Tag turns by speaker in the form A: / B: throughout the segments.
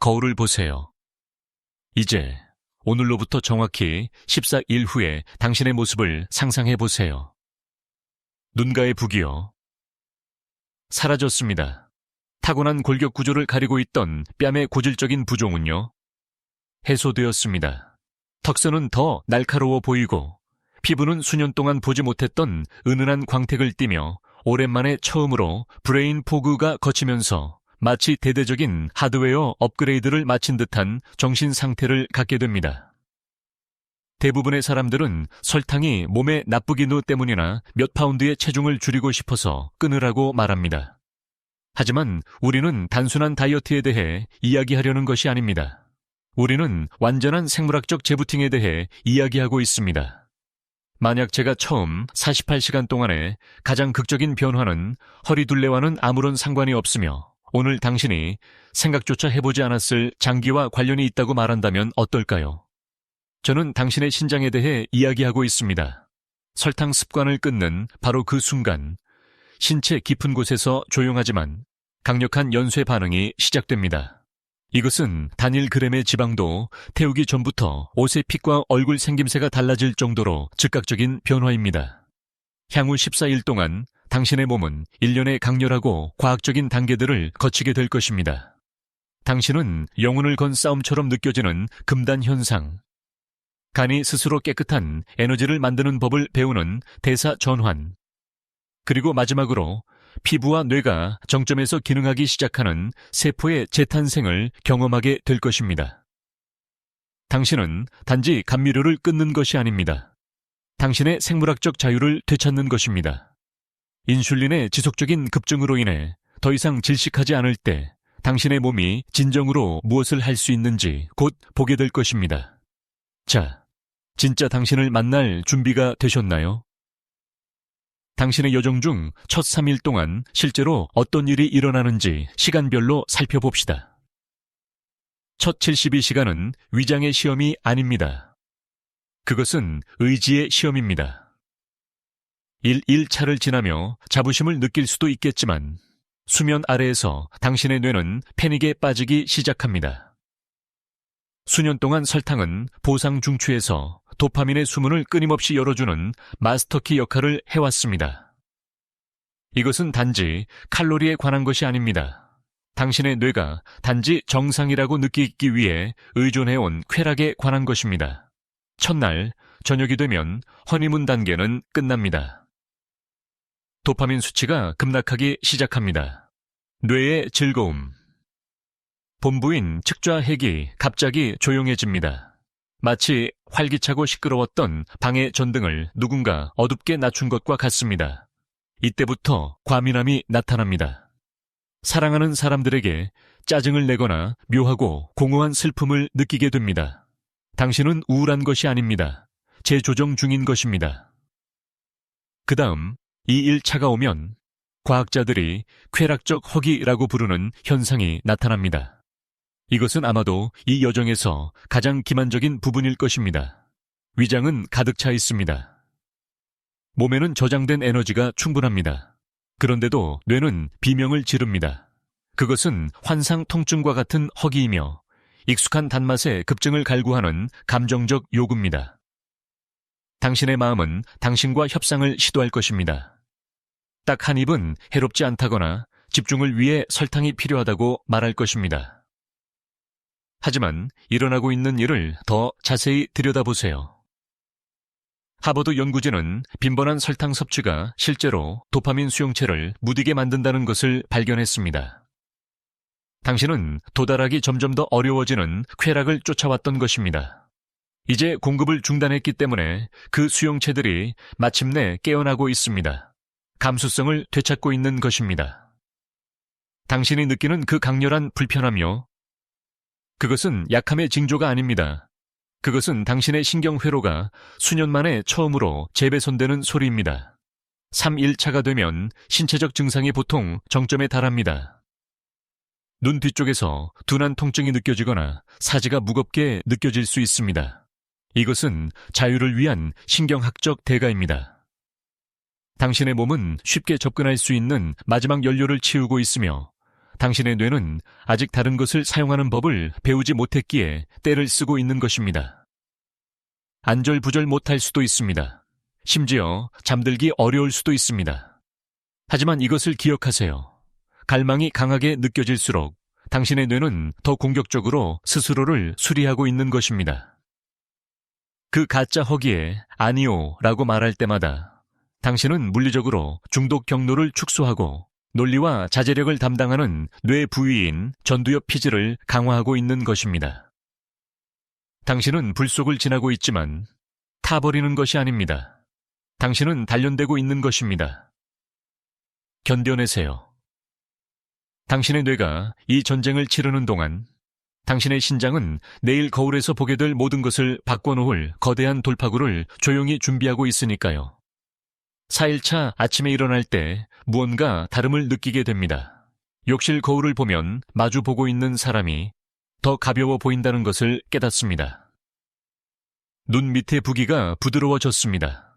A: 거울을 보세요. 이제 오늘로부터 정확히 14일 후에 당신의 모습을 상상해 보세요. 눈가의 부기요. 사라졌습니다. 타고난 골격 구조를 가리고 있던 뺨의 고질적인 부종은요. 해소되었습니다. 턱선은 더 날카로워 보이고 피부는 수년 동안 보지 못했던 은은한 광택을 띠며 오랜만에 처음으로 브레인 포그가 거치면서 마치 대대적인 하드웨어 업그레이드를 마친 듯한 정신 상태를 갖게 됩니다. 대부분의 사람들은 설탕이 몸에 나쁘긴 후 때문이나 몇 파운드의 체중을 줄이고 싶어서 끊으라고 말합니다. 하지만 우리는 단순한 다이어트에 대해 이야기하려는 것이 아닙니다. 우리는 완전한 생물학적 재부팅에 대해 이야기하고 있습니다. 만약 제가 처음 48시간 동안에 가장 극적인 변화는 허리둘레와는 아무런 상관이 없으며 오늘 당신이 생각조차 해보지 않았을 장기와 관련이 있다고 말한다면 어떨까요? 저는 당신의 신장에 대해 이야기하고 있습니다. 설탕 습관을 끊는 바로 그 순간 신체 깊은 곳에서 조용하지만 강력한 연쇄 반응이 시작됩니다. 이것은 단일 그램의 지방도 태우기 전부터 옷의 핏과 얼굴 생김새가 달라질 정도로 즉각적인 변화입니다. 향후 14일 동안 당신의 몸은 일련의 강렬하고 과학적인 단계들을 거치게 될 것입니다. 당신은 영혼을 건 싸움처럼 느껴지는 금단 현상, 간이 스스로 깨끗한 에너지를 만드는 법을 배우는 대사 전환, 그리고 마지막으로 피부와 뇌가 정점에서 기능하기 시작하는 세포의 재탄생을 경험하게 될 것입니다. 당신은 단지 감미료를 끊는 것이 아닙니다. 당신의 생물학적 자유를 되찾는 것입니다. 인슐린의 지속적인 급증으로 인해 더 이상 질식하지 않을 때 당신의 몸이 진정으로 무엇을 할 수 있는지 곧 보게 될 것입니다. 자, 진짜 당신을 만날 준비가 되셨나요? 당신의 여정 중 첫 3일 동안 실제로 어떤 일이 일어나는지 시간별로 살펴봅시다. 첫 72시간은 위장의 시험이 아닙니다. 그것은 의지의 시험입니다. 1일차를 지나며 자부심을 느낄 수도 있겠지만 수면 아래에서 당신의 뇌는 패닉에 빠지기 시작합니다. 수년 동안 설탕은 보상 중추에서 도파민의 수문을 끊임없이 열어주는 마스터키 역할을 해왔습니다. 이것은 단지 칼로리에 관한 것이 아닙니다. 당신의 뇌가 단지 정상이라고 느끼기 위해 의존해온 쾌락에 관한 것입니다. 첫날, 저녁이 되면 허니문 단계는 끝납니다. 도파민 수치가 급락하기 시작합니다. 뇌의 즐거움. 본부인 측좌핵이 갑자기 조용해집니다. 마치 활기차고 시끄러웠던 방의 전등을 누군가 어둡게 낮춘 것과 같습니다. 이때부터 과민함이 나타납니다. 사랑하는 사람들에게 짜증을 내거나 묘하고 공허한 슬픔을 느끼게 됩니다. 당신은 우울한 것이 아닙니다. 재조정 중인 것입니다. 그 다음 2일차가 오면 과학자들이 쾌락적 허기라고 부르는 현상이 나타납니다. 이것은 아마도 이 여정에서 가장 기만적인 부분일 것입니다. 위장은 가득 차 있습니다. 몸에는 저장된 에너지가 충분합니다. 그런데도 뇌는 비명을 지릅니다. 그것은 환상 통증과 같은 허기이며 익숙한 단맛의 급증을 갈구하는 감정적 요구입니다. 당신의 마음은 당신과 협상을 시도할 것입니다. 딱 한 입은 해롭지 않다거나 집중을 위해 설탕이 필요하다고 말할 것입니다. 하지만 일어나고 있는 일을 더 자세히 들여다보세요. 하버드 연구진은 빈번한 설탕 섭취가 실제로 도파민 수용체를 무디게 만든다는 것을 발견했습니다. 당신은 도달하기 점점 더 어려워지는 쾌락을 쫓아왔던 것입니다. 이제 공급을 중단했기 때문에 그 수용체들이 마침내 깨어나고 있습니다. 감수성을 되찾고 있는 것입니다. 당신이 느끼는 그 강렬한 불편함이요. 그것은 약함의 징조가 아닙니다. 그것은 당신의 신경회로가 수년 만에 처음으로 재배선되는 소리입니다. 3일차가 되면 신체적 증상이 보통 정점에 달합니다. 눈 뒤쪽에서 둔한 통증이 느껴지거나 사지가 무겁게 느껴질 수 있습니다. 이것은 자유를 위한 신경학적 대가입니다. 당신의 몸은 쉽게 접근할 수 있는 마지막 연료를 치우고 있으며 당신의 뇌는 아직 다른 것을 사용하는 법을 배우지 못했기에 때를 쓰고 있는 것입니다. 안절부절 못할 수도 있습니다. 심지어 잠들기 어려울 수도 있습니다. 하지만 이것을 기억하세요. 갈망이 강하게 느껴질수록 당신의 뇌는 더 공격적으로 스스로를 수리하고 있는 것입니다. 그 가짜 허기에 아니요 라고 말할 때마다 당신은 물리적으로 중독 경로를 축소하고 논리와 자제력을 담당하는 뇌 부위인 전두엽 피질을 강화하고 있는 것입니다. 당신은 불 속을 지나고 있지만 타버리는 것이 아닙니다. 당신은 단련되고 있는 것입니다. 견뎌내세요. 당신의 뇌가 이 전쟁을 치르는 동안 당신의 신장은 내일 거울에서 보게 될 모든 것을 바꿔놓을 거대한 돌파구를 조용히 준비하고 있으니까요. 4일차 아침에 일어날 때 무언가 다름을 느끼게 됩니다. 욕실 거울을 보면 마주 보고 있는 사람이 더 가벼워 보인다는 것을 깨닫습니다. 눈 밑의 부기가 부드러워졌습니다.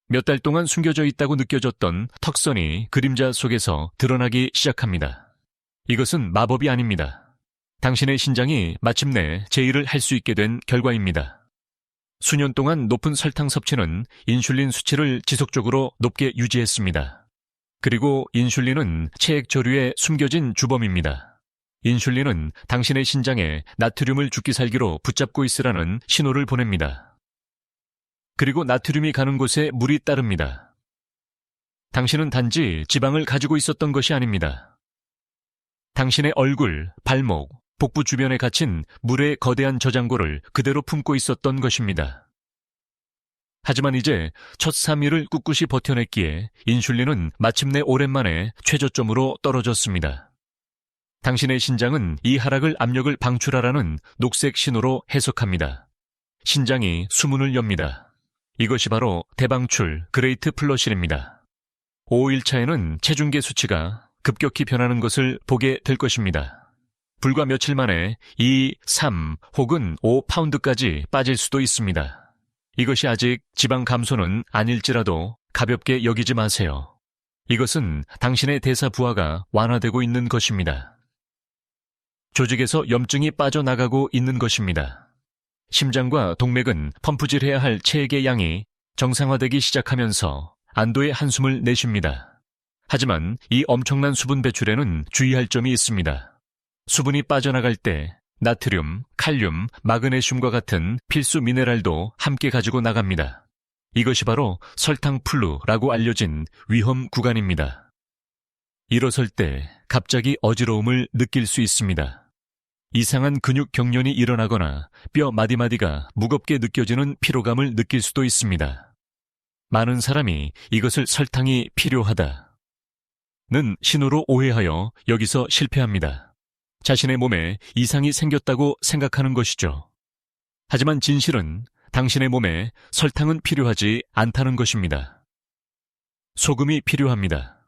A: 몇 달 동안 숨겨져 있다고 느껴졌던 턱선이 그림자 속에서 드러나기 시작합니다. 이것은 마법이 아닙니다. 당신의 신장이 마침내 제 일을 할 수 있게 된 결과입니다. 수년 동안 높은 설탕 섭취는 인슐린 수치를 지속적으로 높게 유지했습니다. 그리고 인슐린은 체액 조류에 숨겨진 주범입니다. 인슐린은 당신의 신장에 나트륨을 죽기 살기로 붙잡고 있으라는 신호를 보냅니다. 그리고 나트륨이 가는 곳에 물이 따릅니다. 당신은 단지 지방을 가지고 있었던 것이 아닙니다. 당신의 얼굴, 발목, 복부 주변에 갇힌 물의 거대한 저장고를 그대로 품고 있었던 것입니다. 하지만 이제 첫 3일을 꿋꿋이 버텨냈기에 인슐린은 마침내 오랜만에 최저점으로 떨어졌습니다. 당신의 신장은 이 하락을 압력을 방출하라는 녹색 신호로 해석합니다. 신장이 수문을 엽니다. 이것이 바로 대방출 그레이트 플러실입니다. 5일차에는 체중계 수치가 급격히 변하는 것을 보게 될 것입니다. 불과 며칠 만에 2, 3 혹은 5파운드까지 빠질 수도 있습니다. 이것이 아직 지방 감소는 아닐지라도 가볍게 여기지 마세요. 이것은 당신의 대사 부하가 완화되고 있는 것입니다. 조직에서 염증이 빠져나가고 있는 것입니다. 심장과 동맥은 펌프질해야 할 체액의 양이 정상화되기 시작하면서 안도의 한숨을 내쉽니다. 하지만 이 엄청난 수분 배출에는 주의할 점이 있습니다. 수분이 빠져나갈 때 나트륨, 칼륨, 마그네슘과 같은 필수 미네랄도 함께 가지고 나갑니다. 이것이 바로 설탕 플루라고 알려진 위험 구간입니다. 일어설 때 갑자기 어지러움을 느낄 수 있습니다. 이상한 근육 경련이 일어나거나 뼈 마디마디가 무겁게 느껴지는 피로감을 느낄 수도 있습니다. 많은 사람이 이것을 설탕이 필요하다는 신호로 오해하여 여기서 실패합니다. 자신의 몸에 이상이 생겼다고 생각하는 것이죠. 하지만 진실은 당신의 몸에 설탕은 필요하지 않다는 것입니다. 소금이 필요합니다.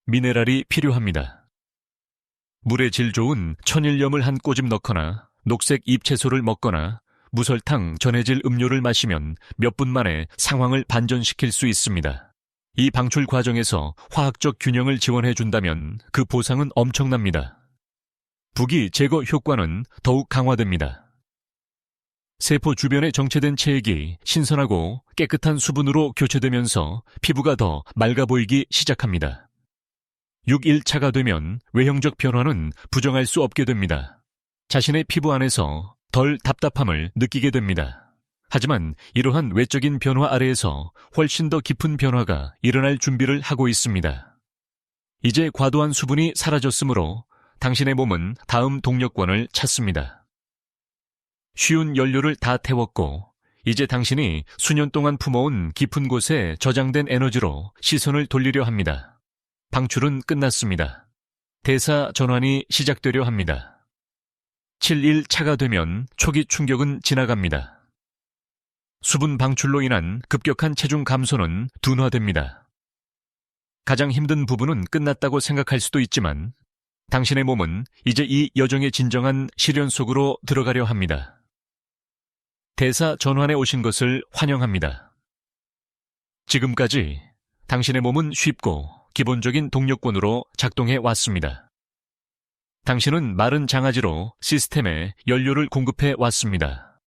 A: 미네랄이 필요합니다. 물의 질 좋은 천일염을 한 꼬집 넣거나 녹색 잎채소를 먹거나 무설탕 전해질 음료를 마시면 몇 분 만에 상황을 반전시킬 수 있습니다. 이 방출 과정에서 화학적 균형을 지원해 준다면 그 보상은 엄청납니다. 부기 제거 효과는 더욱 강화됩니다. 세포 주변에 정체된 체액이 신선하고 깨끗한 수분으로 교체되면서 피부가 더 맑아 보이기 시작합니다. 6일차가 되면 외형적 변화는 부정할 수 없게 됩니다. 자신의 피부 안에서 덜 답답함을 느끼게 됩니다. 하지만 이러한 외적인 변화 아래에서 훨씬 더 깊은 변화가 일어날 준비를 하고 있습니다. 이제 과도한 수분이 사라졌으므로 당신의 몸은 다음 동력권을 찾습니다. 쉬운 연료를 다 태웠고 이제 당신이 수년 동안 품어온 깊은 곳에 저장된 에너지로 시선을 돌리려 합니다. 방출은 끝났습니다. 대사 전환이 시작되려 합니다. 7일차가 되면 초기 충격은 지나갑니다. 수분 방출로 인한 급격한 체중 감소는 둔화됩니다. 가장 힘든 부분은 끝났다고 생각할 수도 있지만 당신의 몸은 이제 이 여정의 진정한 시련 속으로 들어가려 합니다. 대사 전환에 오신 것을 환영합니다. 지금까지 당신의 몸은 쉽고 기본적인 동력권으로 작동해 왔습니다. 당신은 마른 장아지로 시스템에 연료를 공급해 왔습니다.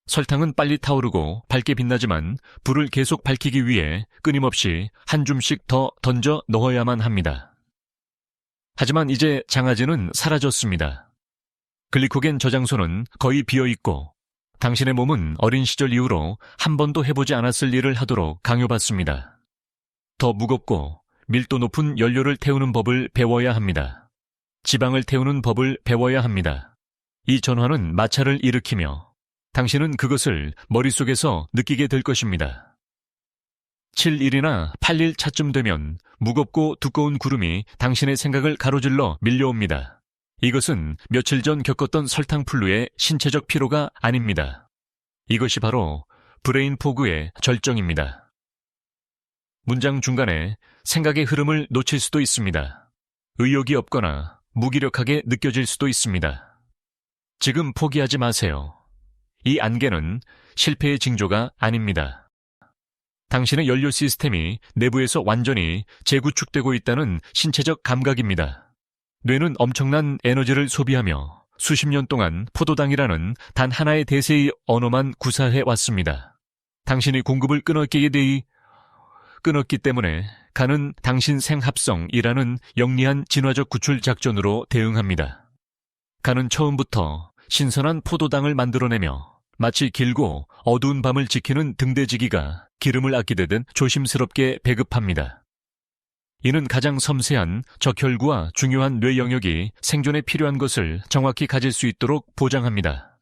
A: 설탕은 빨리 타오르고 밝게 빛나지만 불을 계속 밝히기 위해 끊임없이 한 줌씩 더 던져 넣어야만 합니다. 하지만 이제 장아지는 사라졌습니다. 글리코겐 저장소는 거의 비어있고 당신의 몸은 어린 시절 이후로 한 번도 해보지 않았을 일을 하도록 강요받습니다. 더 무겁고 밀도 높은 연료를 태우는 법을 배워야 합니다. 지방을 태우는 법을 배워야 합니다. 이 전환은 마찰을 일으키며 당신은 그것을 머릿속에서 느끼게 될 것입니다. 7일이나 8일 차쯤 되면 무겁고 두꺼운 구름이 당신의 생각을 가로질러 밀려옵니다. 이것은 며칠 전 겪었던 설탕플루의 신체적 피로가 아닙니다. 이것이 바로 브레인 포그의 절정입니다. 문장 중간에 생각의 흐름을 놓칠 수도 있습니다. 의욕이 없거나 무기력하게 느껴질 수도 있습니다. 지금 포기하지 마세요. 이 안개는 실패의 징조가 아닙니다. 당신의 연료 시스템이 내부에서 완전히 재구축되고 있다는 신체적 감각입니다. 뇌는 엄청난 에너지를 소비하며 수십 년 동안 포도당이라는 단 하나의 대세의 언어만 구사해 왔습니다. 당신이 공급을 끊었기 때문에 간은 당신 생합성이라는 영리한 진화적 구출 작전으로 대응합니다. 간은 처음부터 신선한 포도당을 만들어내며 마치 길고 어두운 밤을 지키는 등대지기가 기름을 아끼듯 조심스럽게 배급합니다. 이는 가장 섬세한 적혈구와 중요한 뇌 영역이 생존에 필요한 것을 정확히 가질 수 있도록 보장합니다.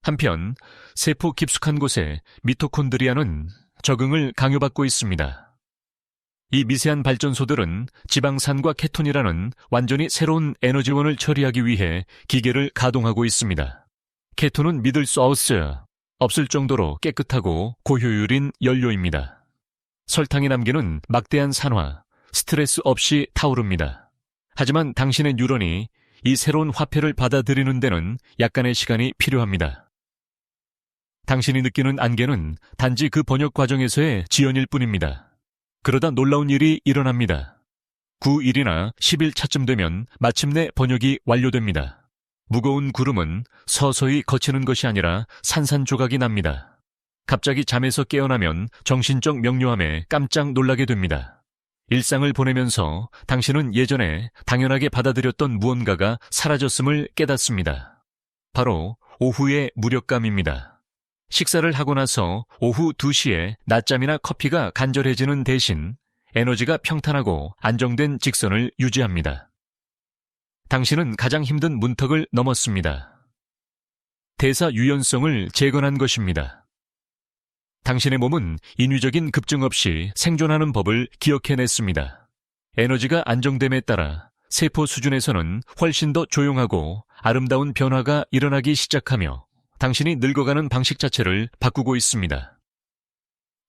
A: 한편 세포 깊숙한 곳에 미토콘드리아는 적응을 강요받고 있습니다. 이 미세한 발전소들은 지방산과 케톤이라는 완전히 새로운 에너지원을 처리하기 위해 기계를 가동하고 있습니다. 케톤은 믿을 수 없을 정도로 깨끗하고 고효율인 연료입니다. 설탕이 남기는 막대한 산화, 스트레스 없이 타오릅니다. 하지만 당신의 뉴런이 이 새로운 화폐를 받아들이는 데는 약간의 시간이 필요합니다. 당신이 느끼는 안개는 단지 그 번역 과정에서의 지연일 뿐입니다. 그러다 놀라운 일이 일어납니다. 9일이나 10일 차쯤 되면 마침내 번역이 완료됩니다. 무거운 구름은 서서히 거치는 것이 아니라 산산조각이 납니다. 갑자기 잠에서 깨어나면 정신적 명료함에 깜짝 놀라게 됩니다. 일상을 보내면서 당신은 예전에 당연하게 받아들였던 무언가가 사라졌음을 깨닫습니다. 바로 오후의 무력감입니다. 식사를 하고 나서 오후 2시에 낮잠이나 커피가 간절해지는 대신 에너지가 평탄하고 안정된 직선을 유지합니다. 당신은 가장 힘든 문턱을 넘었습니다. 대사 유연성을 재건한 것입니다. 당신의 몸은 인위적인 급증 없이 생존하는 법을 기억해냈습니다. 에너지가 안정됨에 따라 세포 수준에서는 훨씬 더 조용하고 아름다운 변화가 일어나기 시작하며 당신이 늙어가는 방식 자체를 바꾸고 있습니다.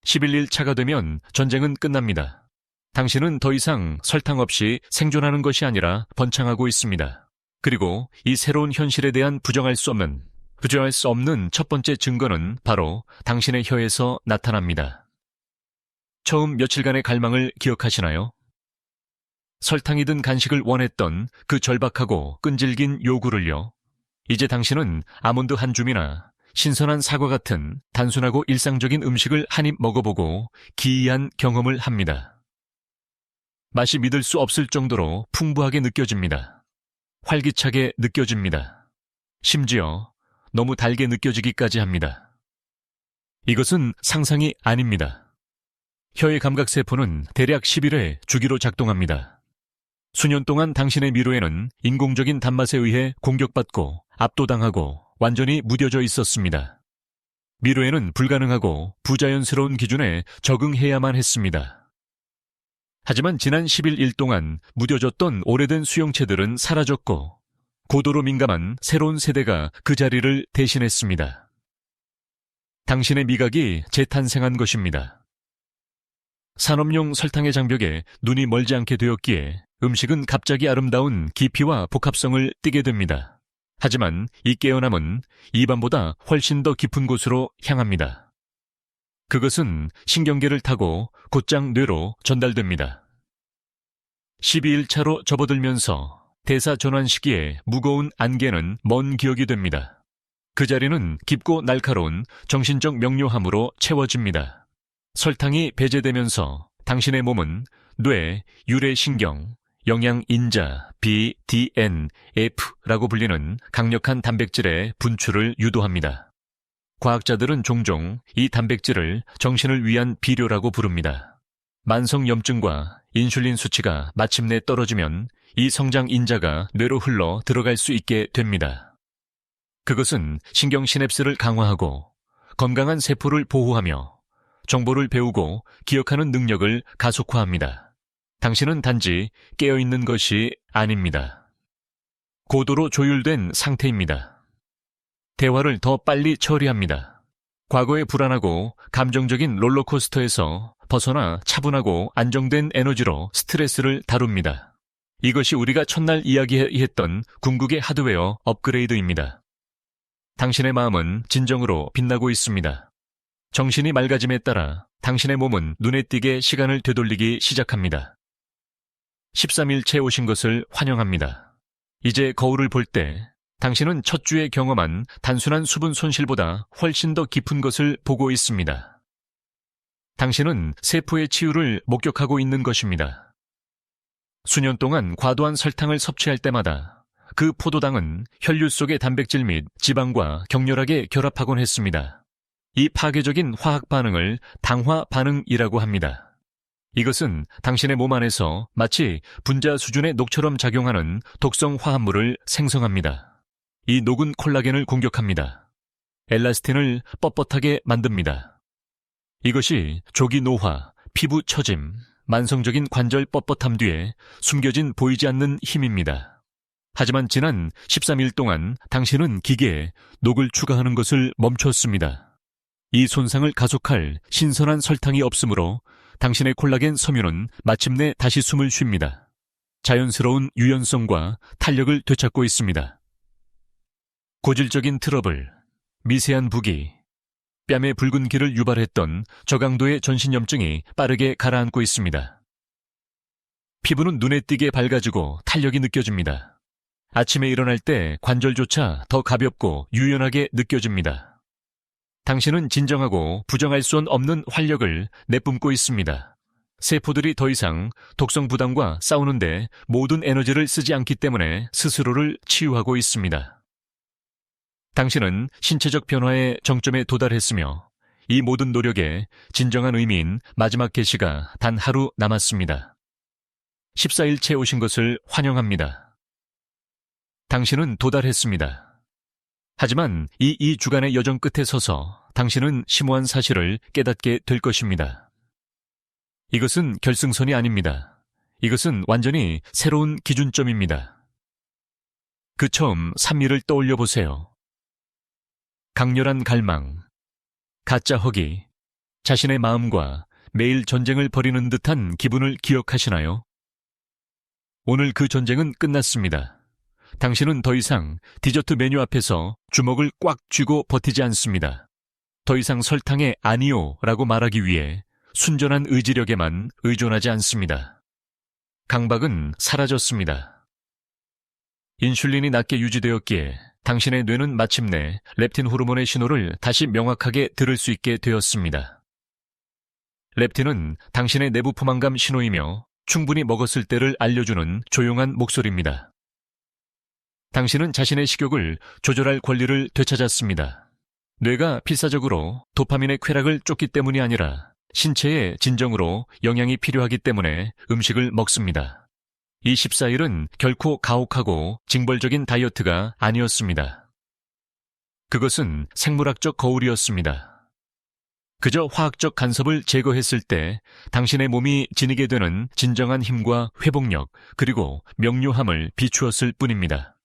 A: 11일 차가 되면 전쟁은 끝납니다. 당신은 더 이상 설탕 없이 생존하는 것이 아니라 번창하고 있습니다. 그리고 이 새로운 현실에 대한 부정할 수 없는 첫 번째 증거는 바로 당신의 혀에서 나타납니다. 처음 며칠간의 갈망을 기억하시나요? 설탕이 든 간식을 원했던 그 절박하고 끈질긴 요구를요. 이제 당신은 아몬드 한 줌이나 신선한 사과 같은 단순하고 일상적인 음식을 한 입 먹어보고 기이한 경험을 합니다. 맛이 믿을 수 없을 정도로 풍부하게 느껴집니다. 활기차게 느껴집니다. 심지어 너무 달게 느껴지기까지 합니다. 이것은 상상이 아닙니다. 혀의 감각세포는 대략 10일의 주기로 작동합니다. 수년 동안 당신의 미로에는 인공적인 단맛에 의해 공격받고 압도당하고 완전히 무뎌져 있었습니다. 미로에는 불가능하고 부자연스러운 기준에 적응해야만 했습니다. 하지만 지난 11일 동안 무뎌졌던 오래된 수용체들은 사라졌고 고도로 민감한 새로운 세대가 그 자리를 대신했습니다. 당신의 미각이 재탄생한 것입니다. 산업용 설탕의 장벽에 눈이 멀지 않게 되었기에 음식은 갑자기 아름다운 깊이와 복합성을 띠게 됩니다. 하지만 이 깨어남은 입안보다 훨씬 더 깊은 곳으로 향합니다. 그것은 신경계를 타고 곧장 뇌로 전달됩니다. 12일 차로 접어들면서 대사 전환 시기에 무거운 안개는 먼 기억이 됩니다. 그 자리는 깊고 날카로운 정신적 명료함으로 채워집니다. 설탕이 배제되면서 당신의 몸은 뇌, 유래신경, 영양인자, B, D, N, F라고 불리는 강력한 단백질의 분출을 유도합니다. 과학자들은 종종 이 단백질을 정신을 위한 비료라고 부릅니다. 만성염증과 인슐린 수치가 마침내 떨어지면 이 성장인자가 뇌로 흘러 들어갈 수 있게 됩니다. 그것은 신경 시냅스를 강화하고 건강한 세포를 보호하며 정보를 배우고 기억하는 능력을 가속화합니다. 당신은 단지 깨어있는 것이 아닙니다. 고도로 조율된 상태입니다. 대화를 더 빨리 처리합니다. 과거의 불안하고 감정적인 롤러코스터에서 벗어나 차분하고 안정된 에너지로 스트레스를 다룹니다. 이것이 우리가 첫날 이야기했던 궁극의 하드웨어 업그레이드입니다. 당신의 마음은 진정으로 빛나고 있습니다. 정신이 맑아짐에 따라 당신의 몸은 눈에 띄게 시간을 되돌리기 시작합니다. 13일째 오신 것을 환영합니다. 이제 거울을 볼 때 당신은 첫 주에 경험한 단순한 수분 손실보다 훨씬 더 깊은 것을 보고 있습니다. 당신은 세포의 치유를 목격하고 있는 것입니다. 수년 동안 과도한 설탕을 섭취할 때마다 그 포도당은 혈류 속의 단백질 및 지방과 격렬하게 결합하곤 했습니다. 이 파괴적인 화학 반응을 당화 반응이라고 합니다. 이것은 당신의 몸 안에서 마치 분자 수준의 녹처럼 작용하는 독성 화합물을 생성합니다. 이 녹은 콜라겐을 공격합니다. 엘라스틴을 뻣뻣하게 만듭니다. 이것이 조기 노화, 피부 처짐, 만성적인 관절 뻣뻣함 뒤에 숨겨진 보이지 않는 힘입니다. 하지만 지난 13일 동안 당신은 기계에 녹을 추가하는 것을 멈췄습니다. 이 손상을 가속할 신선한 설탕이 없으므로 당신의 콜라겐 섬유는 마침내 다시 숨을 쉽니다. 자연스러운 유연성과 탄력을 되찾고 있습니다. 고질적인 트러블, 미세한 부기, 뺨에 붉은 기를 유발했던 저강도의 전신염증이 빠르게 가라앉고 있습니다. 피부는 눈에 띄게 밝아지고 탄력이 느껴집니다. 아침에 일어날 때 관절조차 더 가볍고 유연하게 느껴집니다. 당신은 진정하고 부정할 수 없는 활력을 내뿜고 있습니다. 세포들이 더 이상 독성 부담과 싸우는데 모든 에너지를 쓰지 않기 때문에 스스로를 치유하고 있습니다. 당신은 신체적 변화의 정점에 도달했으며 이 모든 노력의 진정한 의미인 마지막 계시가 단 하루 남았습니다. 14일째 오신 것을 환영합니다. 당신은 도달했습니다. 하지만 이 2주간의 여정 끝에 서서 당신은 심오한 사실을 깨닫게 될 것입니다. 이것은 결승선이 아닙니다. 이것은 완전히 새로운 기준점입니다. 그 처음 3일을 떠올려 보세요. 강렬한 갈망, 가짜 허기, 자신의 마음과 매일 전쟁을 벌이는 듯한 기분을 기억하시나요? 오늘 그 전쟁은 끝났습니다. 당신은 더 이상 디저트 메뉴 앞에서 주먹을 꽉 쥐고 버티지 않습니다. 더 이상 설탕에 아니요 라고 말하기 위해 순전한 의지력에만 의존하지 않습니다. 강박은 사라졌습니다. 인슐린이 낮게 유지되었기에 당신의 뇌는 마침내 렙틴 호르몬의 신호를 다시 명확하게 들을 수 있게 되었습니다. 렙틴은 당신의 내부 포만감 신호이며 충분히 먹었을 때를 알려주는 조용한 목소리입니다. 당신은 자신의 식욕을 조절할 권리를 되찾았습니다. 뇌가 필사적으로 도파민의 쾌락을 쫓기 때문이 아니라 신체의 진정으로 영양이 필요하기 때문에 음식을 먹습니다. 이 14일은 결코 가혹하고 징벌적인 다이어트가 아니었습니다. 그것은 생물학적 거울이었습니다. 그저 화학적 간섭을 제거했을 때 당신의 몸이 지니게 되는 진정한 힘과 회복력 그리고 명료함을 비추었을 뿐입니다.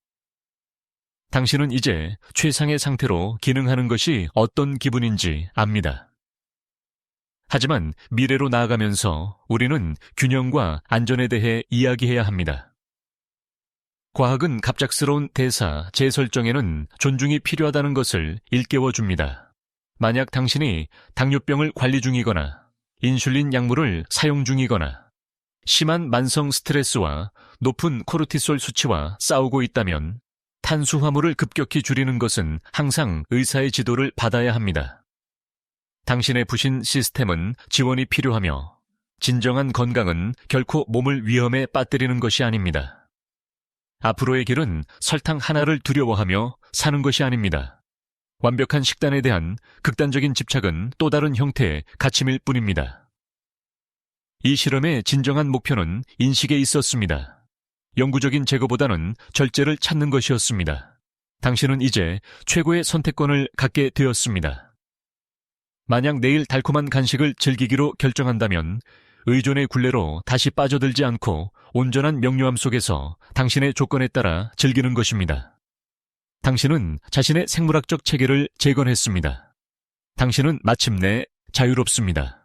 A: 당신은 이제 최상의 상태로 기능하는 것이 어떤 기분인지 압니다. 하지만 미래로 나아가면서 우리는 균형과 안전에 대해 이야기해야 합니다. 과학은 갑작스러운 대사, 재설정에는 존중이 필요하다는 것을 일깨워줍니다. 만약 당신이 당뇨병을 관리 중이거나 인슐린 약물을 사용 중이거나 심한 만성 스트레스와 높은 코르티솔 수치와 싸우고 있다면 탄수화물을 급격히 줄이는 것은 항상 의사의 지도를 받아야 합니다. 당신의 부신 시스템은 지원이 필요하며 진정한 건강은 결코 몸을 위험에 빠뜨리는 것이 아닙니다. 앞으로의 길은 설탕 하나를 두려워하며 사는 것이 아닙니다. 완벽한 식단에 대한 극단적인 집착은 또 다른 형태의 갇힘일 뿐입니다. 이 실험의 진정한 목표는 인식에 있었습니다. 영구적인 제거보다는 절제를 찾는 것이었습니다. 당신은 이제 최고의 선택권을 갖게 되었습니다. 만약 내일 달콤한 간식을 즐기기로 결정한다면 의존의 굴레로 다시 빠져들지 않고 온전한 명료함 속에서 당신의 조건에 따라 즐기는 것입니다. 당신은 자신의 생물학적 체계를 재건했습니다. 당신은 마침내 자유롭습니다.